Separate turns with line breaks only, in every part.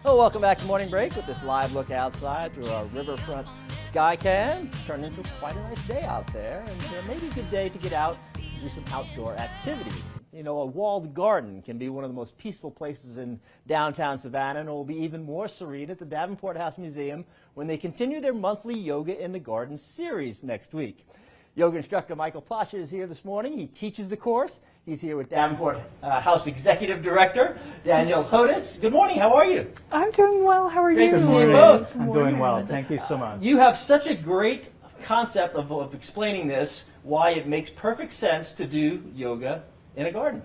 Well, welcome back to Morning Break with this live look outside through our riverfront sky cam. It's turned into quite a nice day out there, and maybe a good day to get out and do some outdoor activity. You know, a walled garden can be one of the most peaceful places in downtown Savannah, and it will be even more serene at the Davenport House Museum when they continue their monthly Yoga in the Garden series next week. Yoga instructor Michael Plasha is here this morning. He teaches the course. He's here with Davenport House Executive Director Danielle Hodis. Good morning. How are you?
I'm doing well. How are you?
Great to see you both.
I'm doing well. Thank you so much.
You have such a great concept of explaining this, why it makes perfect sense to do yoga in a garden.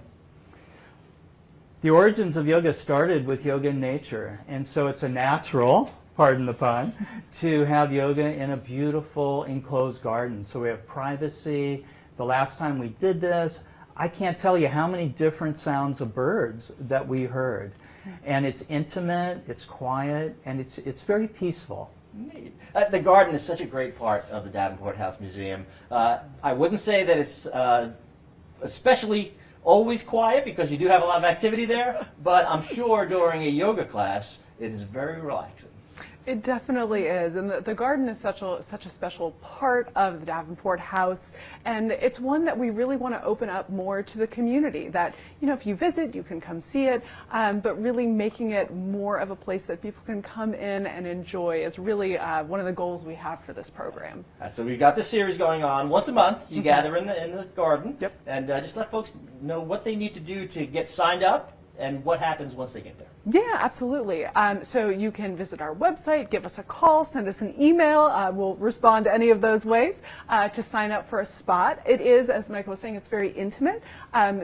The origins of yoga started with yoga in nature, and so it's a natural, pardon the pun, to have yoga in a beautiful enclosed garden. So we have privacy. The last time we did this, I can't tell you how many different sounds of birds that we heard. And it's intimate, it's quiet, and it's very peaceful.
Neat. The garden is such a great part of the Davenport House Museum. I wouldn't say that it's especially always quiet because you do have a lot of activity there, but I'm sure during a yoga class it is very relaxing.
It definitely is, and the garden is such a special part of the Davenport House, and it's one that we really want to open up more to the community. That, you know, if you visit, you can come see it, but really making it more of a place that people can come in and enjoy is really one of the goals we have for this program.
So we've got this series going on once a month. You gather in the garden,
Yep.
and just let folks know what they need to do to get signed up and what happens once they get there.
Yeah, absolutely. So you can visit our website, give us a call, send us an email. We'll respond to any of those ways to sign up for a spot. It is, as Michael was saying, it's very intimate.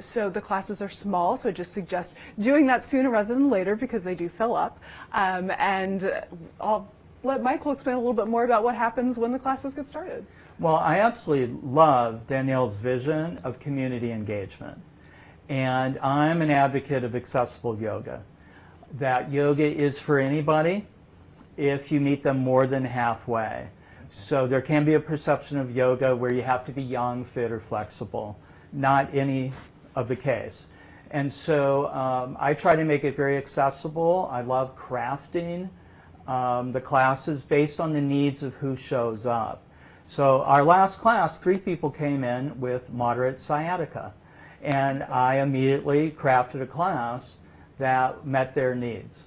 So the classes are small, so I just suggest doing that sooner rather than later because they do fill up. And I'll let Michael explain a little bit more about what happens when the classes get started.
Well, I absolutely love Danielle's vision of community engagement. And I'm an advocate of accessible yoga. That yoga is for anybody if you meet them more than halfway. So there can be a perception of yoga where you have to be young, fit, or flexible. Not any of the case. And so I try to make it very accessible. I love crafting the classes based on the needs of who shows up. So our last class, 3 people came in with moderate sciatica. And I immediately crafted a class that met their needs,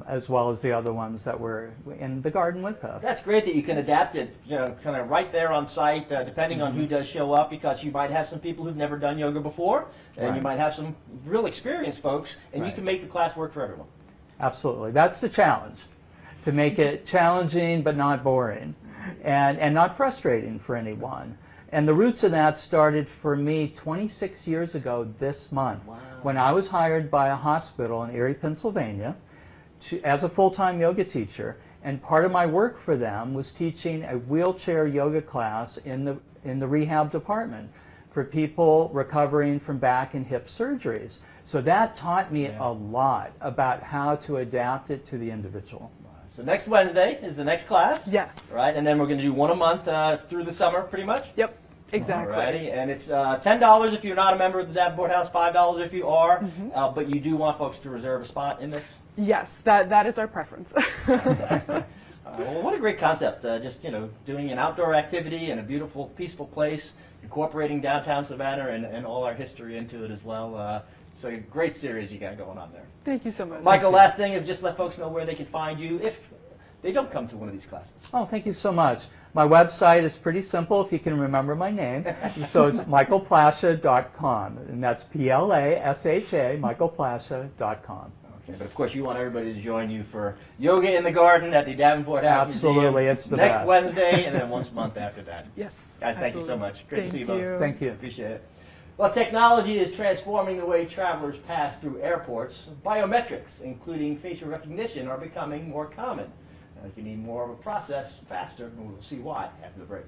as well as the other ones that were in the garden with us.
That's great that you can adapt it, you know, kind of right there on site, depending on who does show up, because you might have some people who've never done yoga before, and you might have some real experienced folks, and you can make the class work for everyone.
Absolutely. That's the challenge, to make it challenging but not boring, and not frustrating for anyone. And the roots of that started for me 26 years ago this month, when I was hired by a hospital in Erie, Pennsylvania, as a full-time yoga teacher. And part of my work for them was teaching a wheelchair yoga class in the rehab department for people recovering from back and hip surgeries. So that taught me a lot about how to adapt it to the individual.
So next Wednesday is the next class.
Yes.
Right, and then we're going to do one a month through the summer, pretty much.
Yep, exactly.
Alrighty, and it's $10 if you're not a member of the Davenport House, $5 if you are, but you do want folks to reserve a spot in this?
Yes, that is our preference.
Fantastic. Well, what a great concept, just, you know, doing an outdoor activity in a beautiful, peaceful place, incorporating downtown Savannah and all our history into it as well. It's a great series you got going on there.
Thank you so much.
Michael, last thing is just let folks know where they can find you if they don't come to one of these classes.
Oh, thank you so much. My website is pretty simple if you can remember my name. So it's michaelplasha.com, and that's P-L-A-S-H-A, michaelplasha.com.
Okay, but of course you want everybody to join you for Yoga in the Garden at the Davenport House
Absolutely,
Museum
it's the
next
best.
Wednesday and then once a month after that.
Yes.
Guys, thank you so
absolutely.
much. Great to see you
Thank
both.
Thank you.
Appreciate it. Well, technology is transforming the way travelers pass through airports. Biometrics, including facial recognition, are becoming more common. If you need more of a process faster, we'll see why after the break.